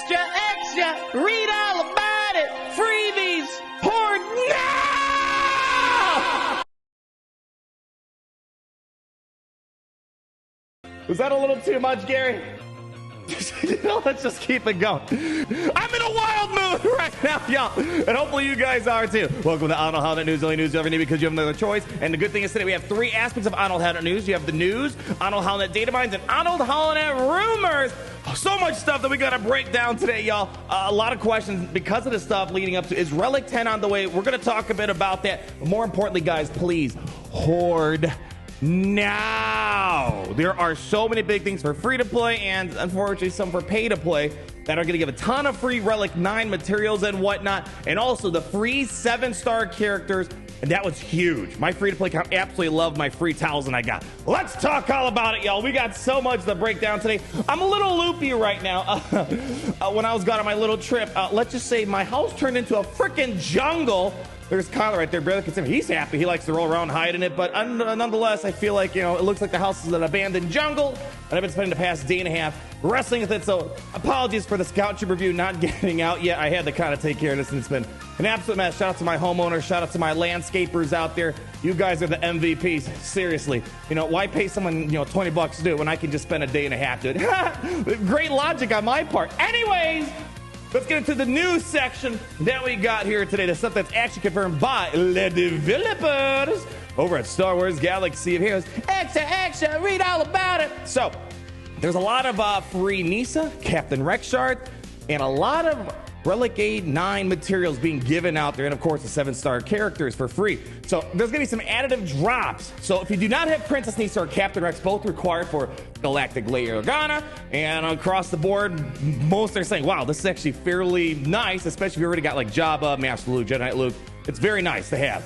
extra, extra, read all about it. Freebies, horde now! Was that a little too much, Gary? Let's just keep it going. I'm in a wild mood right now, y'all, and hopefully you guys are too. Welcome to Arnold Holland News, only news you ever need because you have another choice. And the good thing is today we have three aspects of Arnold Holland News. You have the news, Arnold Holland data mines, and Arnold Holland rumors. So much stuff that we got to break down today, y'all. A lot of questions because of the stuff leading up to is Relic 10 on the way. We're going to talk a bit about that. But more importantly, guys, please horde now. There are so many big things for free to play and unfortunately some for pay to play that are going to give a ton of free Relic 9 materials and whatnot, and also the free 7-star characters. And that was huge. My free to play account absolutely loved my free towels and I got. Let's talk all about it, y'all. We got so much to break down today. I'm a little loopy right now. When I was gone on my little trip, let's just say my house turned into a freaking jungle. There's Kyler right there, barely consider. He's happy. He likes to roll around, hide in it. But nonetheless, I feel like, you know, it looks like the house is an abandoned jungle. And I've been spending the past day and a half wrestling with it. So apologies for the Scout Trip review not getting out yet. I had to kind of take care of this, and it's been an absolute mess. Shout out to my homeowners. Shout out to my landscapers out there. You guys are the MVPs. Seriously. You know, why pay someone, you know, $20 to do it when I can just spend a day and a half to it? Great logic on my part. Anyways, let's get into the news section that we got here today. The stuff that's actually confirmed by the developers over at Star Wars Galaxy of Heroes. Extra, extra, read all about it. So, there's a lot of free Nisa, Captain Rex shard, and a lot of Relic 9 materials being given out there, and of course the 7-star characters for free. So there's gonna be some additive drops. So if you do not have Princess Nisa or Captain Rex, both required for Galactic Leia Organa, and across the board, most are saying, wow, this is actually fairly nice, especially if you already got like Jabba, Master Luke, Jedi Knight Luke. It's very nice to have.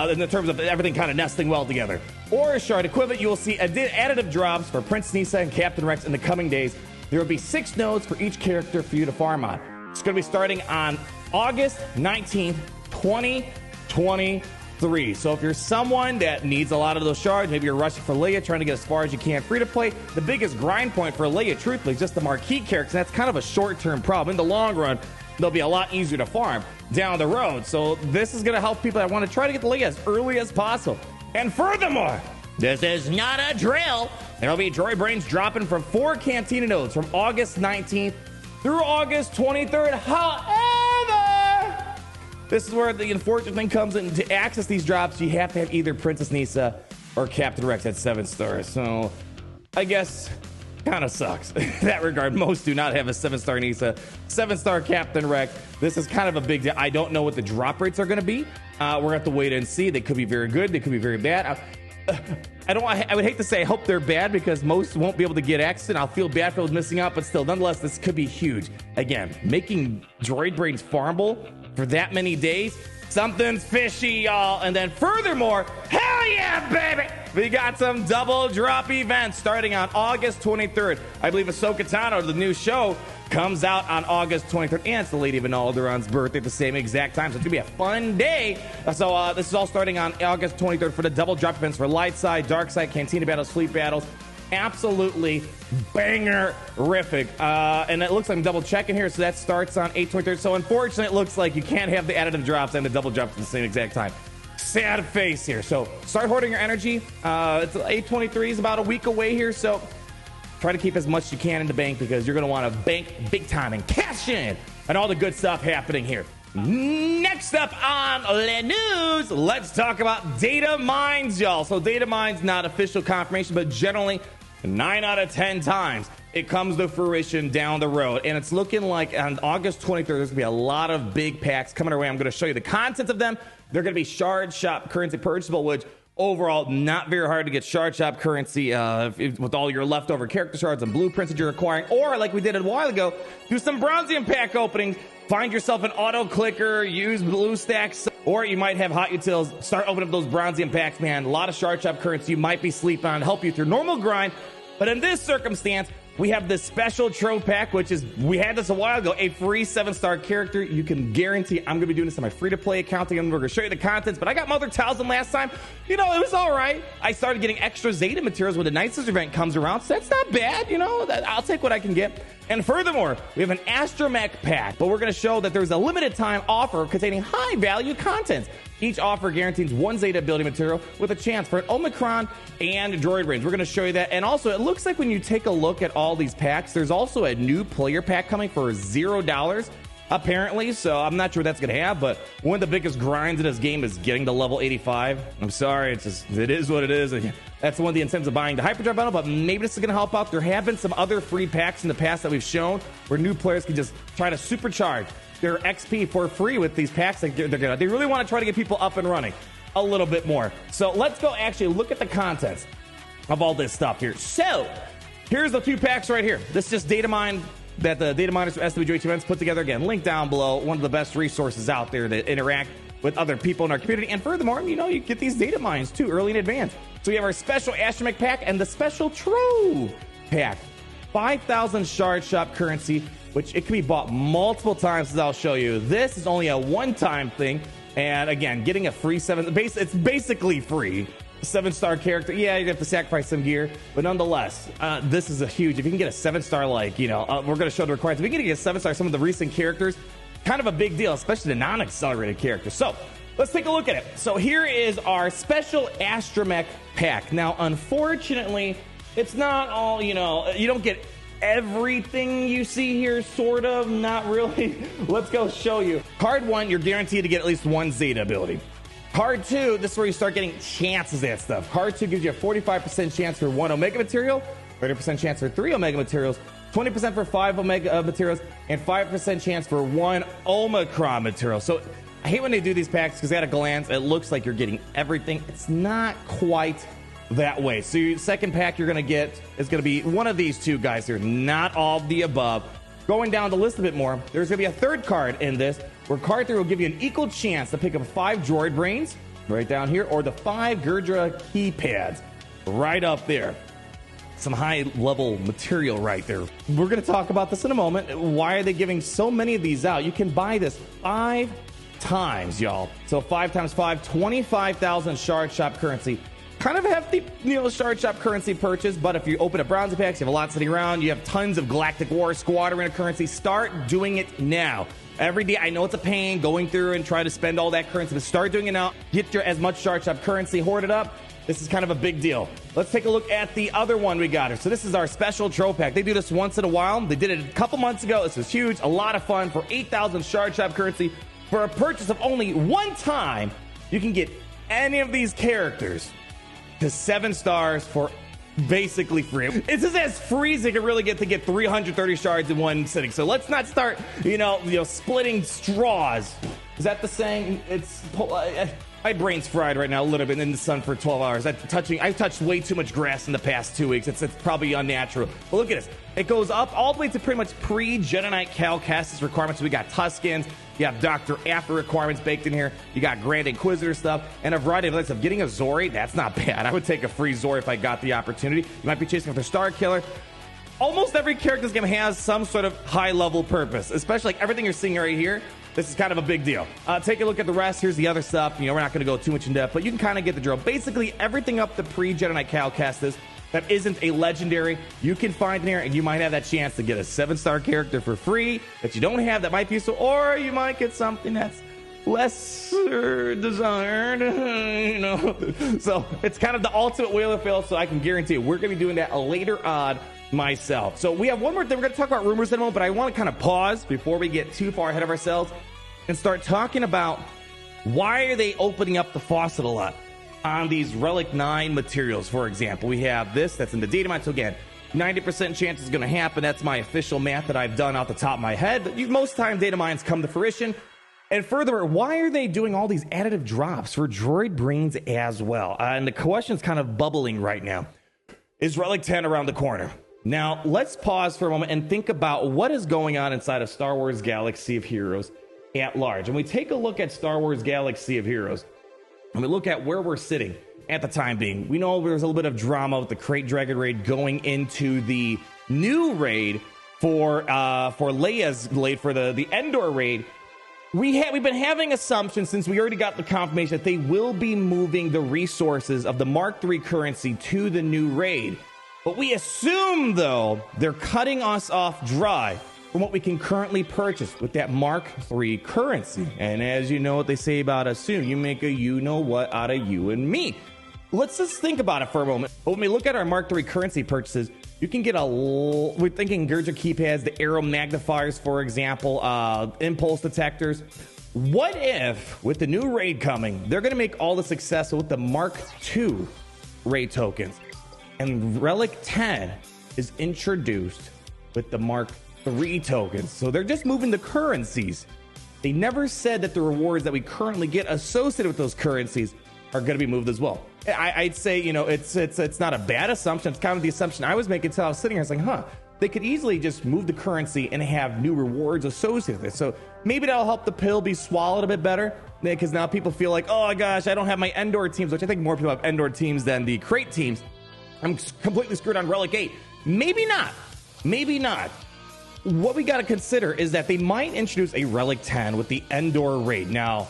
In terms of everything kind of nesting well together. Or a shard equivalent, you will see additive drops for Princess Nisa and Captain Rex in the coming days. There will be 6 nodes for each character for you to farm on. It's going to be starting on August 19th, 2023. So if you're someone that needs a lot of those shards, maybe you're rushing for Leia, trying to get as far as you can free to play, the biggest grind point for Leia, truthfully, is just the marquee characters. And that's kind of a short-term problem. In the long run, they'll be a lot easier to farm down the road. So this is going to help people that want to try to get the Leia as early as possible. And furthermore, this is not a drill. There'll be Droid Brains dropping from 4 Cantina nodes from August 19th through August 23rd. However, this is where the unfortunate thing comes in. To access these drops, you have to have either Princess Nisa or Captain Rex at 7 stars. So I guess kind of sucks in that regard. Most do not have a 7-star Nisa, 7-star Captain Rex. This is kind of a big deal. I don't know what the drop rates are going to be. We're going to have to wait and see. They could be very good. They could be very bad. I would hate to say I hope they're bad because most won't be able to get access, and I'll feel bad for those missing out, but still, nonetheless, this could be huge. Again, making Droid Brains farmable for that many days, something's fishy, y'all. And then furthermore, hell yeah, baby! We got some double drop events starting on August 23rd. I believe Ahsoka Tano, the new show, comes out on August 23rd, and it's the Lady Van Alderaan's birthday at the same exact time, so it's gonna be a fun day. So this is all starting on August 23rd for the double drop events for Light Side, Dark Side, Cantina battles, Fleet battles. Absolutely banger-rific. And it looks like I'm double checking here, so that starts on 8/23rd. So unfortunately, it looks like you can't have the additive drops and the double drops at the same exact time. Sad face here. So start hoarding your energy. It's 8/23 is about a week away here, so try to keep as much as you can in the bank because you're going to want to bank big time and cash in and all the good stuff happening here. Next up on the news, let's talk about data mines, y'all. So data mines, not official confirmation, but generally 9 out of 10 times it comes to fruition down the road. And it's looking like on August 23rd, there's going to be a lot of big packs coming our way. I'm going to show you the contents of them. They're going to be shard shop currency purchasable, which overall, not very hard to get shard shop currency with all your leftover character shards and blueprints that you're acquiring. Or, like we did a while ago, do some Bronzium pack openings, find yourself an auto clicker, use blue stacks, or you might have hot utils. Start opening up those Bronzium packs, man. A lot of shard shop currency you might be sleeping on, help you through normal grind. But in this circumstance, we have this special trove pack, which is, we had this a while ago, a free 7-star character. You can guarantee I'm going to be doing this on my free-to-play account. Again, we're going to show you the contents, but I got Mother Talzin last time. You know, it was all right. I started getting extra Zeta materials when the Night Sister event comes around, so that's not bad. You know, I'll take what I can get. And furthermore, we have an Astromech pack, but we're going to show that there's a limited time offer containing high value content. Each offer guarantees 1 Zeta ability material with a chance for an Omicron and Droid range. We're going to show you that. And also, it looks like when you take a look at all these packs, there's also a new player pack coming for $0. Apparently, so I'm not sure what that's going to have, but one of the biggest grinds in this game is getting to level 85. I'm sorry, it is what it is. That's one of the incentives of buying the Hyperdrive bundle, but maybe this is going to help out. There have been some other free packs in the past that we've shown where new players can just try to supercharge their XP for free with these packs. They really want to try to get people up and running a little bit more. So let's go actually look at the contents of all this stuff here. So here's the 2 packs right here. This is just data mine that the data miners from SWH events put together. Again, link down below. One of the best resources out there that interact with other people in our community. And furthermore, you get these data mines too early in advance. So we have our special Astromech pack and the special Trove pack. 5,000 shard shop currency, which it can be bought multiple times, as I'll show you. This is only a one-time thing. And again, getting a free it's basically free. 7-star character, yeah, you have to sacrifice some gear, but nonetheless, this is a huge. If you can get a 7-star, we're going to show the requirements. If we can get a 7-star, some of the recent characters, kind of a big deal, especially the non-accelerated characters. So let's take a look at it. So here is our special Astromech pack. Now, unfortunately, it's not all. You don't get everything you see here, sort of, not really. Let's go show you. Card 1, you're guaranteed to get at least 1 Zeta ability. Card 2, this is where you start getting chances at stuff. Card 2 gives you a 45% chance for 1 Omega material, 30% chance for 3 Omega materials, 20% for 5 Omega materials, and 5% chance for 1 Omicron material. So I hate when they do these packs because at a glance, it looks like you're getting everything. It's not quite that way. So your second pack you're going to get is going to be one of these 2 guys here, not all of the above. Going down the list a bit more, there's going to be a third card in this, where card 3 will give you an equal chance to pick up 5 Droid brains, right down here, or the 5 Gurdra keypads, right up there. Some high-level material right there. We're going to talk about this in a moment. Why are they giving so many of these out? You can buy this 5 times, y'all. So 5 times 5, 25,000 shard shop currency. Kind of hefty, shard shop currency purchase, but if you open up bronze packs, you have a lot sitting around, you have tons of Galactic War Squadron currency, start doing it now. Every day, I know it's a pain going through and try to spend all that currency, but start doing it now. Get your as much shard shop currency, hoard it up. This is kind of a big deal. Let's take a look at the other one we got here. So this is our special Trove pack. They do this once in a while. They did it a couple months ago. This is huge, a lot of fun. For 8,000 shard shop currency, for a purchase of only 1 time, you can get any of these characters to 7 stars for basically free. It's just as free as they can really get to get 330 shards in one sitting. So let's not start, splitting straws. Is that the saying? It's my brain's fried right now a little bit in the sun for 12 hours. I've touched way too much grass in the past 2 weeks. It's probably unnatural. But look at this. It goes up all the way to pretty much pre-Jedi Knight Cal Kestis requirements. So we got Tuskens. You have Dr. After requirements baked in here. You got Grand Inquisitor stuff and a variety of other stuff. Getting a Zori, that's not bad. I would take a free Zori if I got the opportunity. You might be chasing after Star Killer. Almost every character in this game has some sort of high-level purpose, especially like everything you're seeing right here. This is kind of a big deal. Take a look at the rest. Here's the other stuff. We're not going to go too much in depth, but you can kind of get the drill. Basically, everything up to pre-Jedi Knight Cal Kestis that isn't a legendary, you can find in here, and you might have that chance to get a 7-star character for free that you don't have that might be useful, or you might get something that's lesser desired, So it's kind of the ultimate wheel of fail, so I can guarantee you we're going to be doing that later on myself. So we have one more thing. We're going to talk about rumors in a moment, but I want to kind of pause before we get too far ahead of ourselves and start talking about why are they opening up the faucet a lot on these Relic 9 materials. For example, we have this that's in the data mine. So again, 90% chance is going to happen. That's my official math that I've done off the top of my head. But most time data mines come to fruition. And further, why are they doing all these additive drops for droid brains as well? And the question's kind of bubbling right now. Is Relic 10 around the corner? Now, let's pause for a moment and think about what is going on inside of Star Wars Galaxy of Heroes at large. And we take a look at Star Wars Galaxy of Heroes, and we look at where we're sitting at the time being. We know there's a little bit of drama with the Crate Dragon raid going into the new raid for Leia's raid, for the Endor raid. We've been having assumptions since we already got the confirmation that they will be moving the resources of the Mark III currency to the new raid. But we assume, though, they're cutting us off dry from what we can currently purchase with that Mark III currency. And as you know what they say about assume, you make a you-know-what out of you and me. Let's just think about it for a moment. But when we look at our Mark III currency purchases, you can get we're thinking Gurja keypads, the arrow magnifiers, for example, impulse detectors. What if, with the new raid coming, they're going to make all the success with the Mark II raid tokens, and Relic 10 is introduced with the Mark III tokens? So they're just moving the currencies. They never said that the rewards that we currently get associated with those currencies are going to be moved as well. I'd say, you know, it's not a bad assumption. It's kind of the assumption I was making until I was sitting here saying, they could easily just move the currency and have new rewards associated with it. So maybe that'll help the pill be swallowed a bit better, because now people feel like, oh gosh, I don't have my Endor teams, which I think more people have Endor teams than the crate teams. I'm completely screwed on Relic 8. Maybe not. Maybe not. What we got to consider is that they might introduce a Relic 10 with the Endor raid. Now,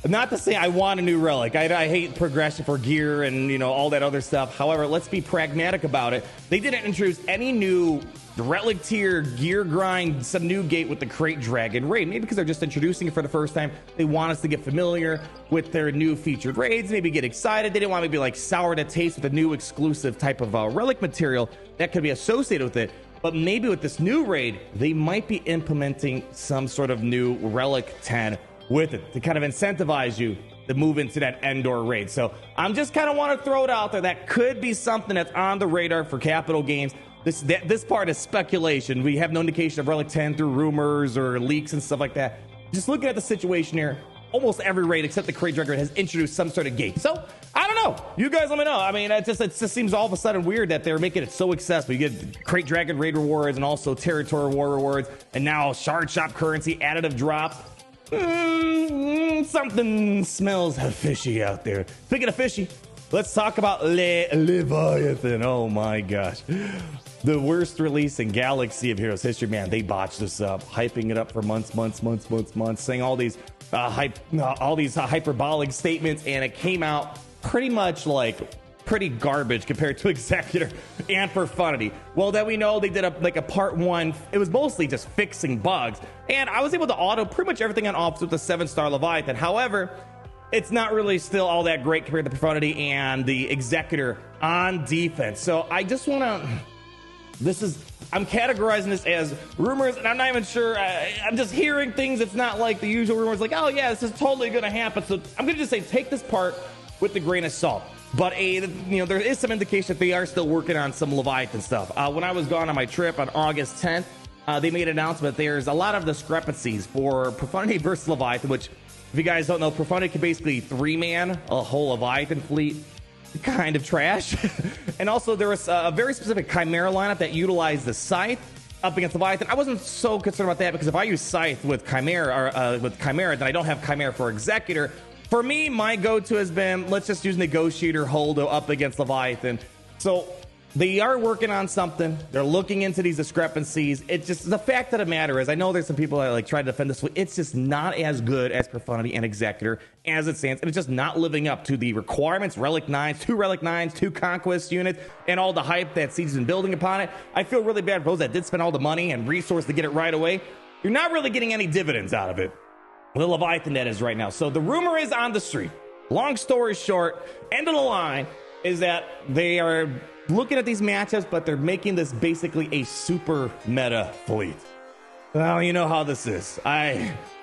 not to say I want a new Relic. I hate progression for gear and, you know, all that other stuff. However, let's be pragmatic about it. They didn't introduce any new Relic tier gear grind, some new gate with the Crate Dragon raid. Maybe because they're just introducing it for the first time. They want us to get familiar with their new featured raids, maybe get excited. They didn't want me to be like sour to taste with a new exclusive type of Relic material that could be associated with it. But maybe with this new raid, they might be implementing some sort of new Relic 10 with it to kind of incentivize you to move into that Endor raid. So I'm just kind of want to throw it out there. That could be something that's on the radar for Capital Games. This part is speculation. We have no indication of Relic 10 through rumors or leaks and stuff like that. Just looking at the situation here, almost every raid except the Crate Dragon has introduced some sort of gate. So I don't know. You guys let me know. I mean, it just seems all of a sudden weird that they're making it so accessible. You get Crate Dragon raid rewards and also Territory War rewards, and now Shard Shop currency additive drop. Something smells fishy out there. Speaking of fishy, let's talk about Leviathan. Oh my gosh. The worst release in Galaxy of Heroes history. Man, they botched this up, hyping it up for months, saying all these hyperbolic statements, and it came out pretty much like pretty garbage compared to Executor and Profundity. Well, then we know they did a part one. It was mostly just fixing bugs, and I was able to auto pretty much everything on Office with the 7-star Leviathan. However, it's not really still all that great compared to Profundity and the Executor on defense. So I just want to... I'm categorizing this as rumors, and I'm not even sure. I'm just hearing things. It's not like the usual rumors like, oh yeah, this is totally going to happen. So I'm going to just say take this part with a grain of salt. But there is some indication that they are still working on some Leviathan stuff. When I was gone on my trip on August 10th, they made an announcement. There's a lot of discrepancies for Profundity versus Leviathan, which, if you guys don't know, Profundity can basically 3-man a whole Leviathan fleet. Kind of trash. And also there was a very specific Chimera lineup that utilized the Scythe up against Leviathan. I wasn't so concerned about that, because if I use Scythe with Chimera, then I don't have Chimera for Executor. For me, my go-to has been, let's just use Negotiator Holdo up against Leviathan. So they are working on something. They're looking into these discrepancies. It's just the fact of the matter is, I know there's some people that like try to defend this. It's just not as good as Profundity and Executor as it stands, and it's just not living up to the requirements. Relic 9s, 2 Relic 9s, 2 Conquest units, and all the hype that Siege has been building upon it. I feel really bad for those that did spend all the money and resource to get it right away. You're not really getting any dividends out of it. The Leviathan that is right now. So the rumor is on the street. Long story short, end of the line is that they are looking at these matchups, but they're making this basically a super meta fleet. Well, you know how this is.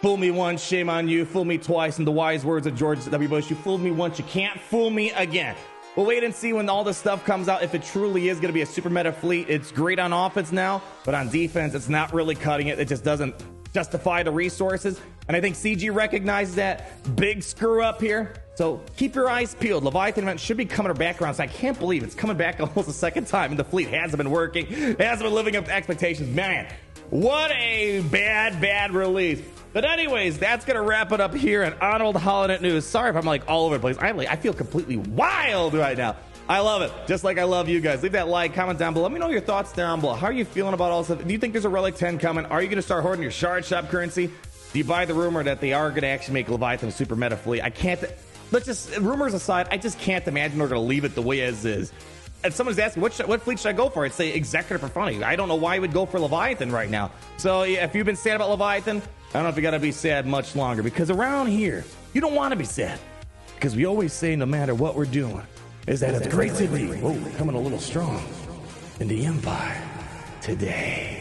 Fool me once, shame on you. Fool me twice, in the wise words of George W. Bush. You fooled me once, you can't fool me again. We'll wait and see when all this stuff comes out. If it truly is going to be a super meta fleet, it's great on offense now, but on defense, it's not really cutting it. It just doesn't justify the resources. And I think CG recognizes that big screw up here. So keep your eyes peeled. Leviathan event should be coming back around. So I can't believe it's coming back almost a second time, and the fleet hasn't been working. It hasn't been living up to expectations. Man, what a bad release. But anyways, that's going to wrap it up here at Arnold Holonet News. Sorry if I'm like all over the place. I feel completely wild right now. I love it, just like I love you guys. Leave that like, comment down below. Let me know your thoughts down below. How are you feeling about all this stuff? Do you think there's a Relic 10 coming? Are you going to start hoarding your Shard Shop currency? Do you buy the rumor that they are going to actually make Leviathan a super meta fleet? Rumors aside, I just can't imagine they're going to leave it the way as is. if someone's asking what fleet should I go for, I'd say Executor for funny. I don't know why you would go for Leviathan right now. So yeah, if you've been sad about Leviathan, I don't know if you got to be sad much longer, because around here you don't want to be sad, because we always say no matter what we're doing is that it's creativity. Whoa, coming a little strong in the Empire today.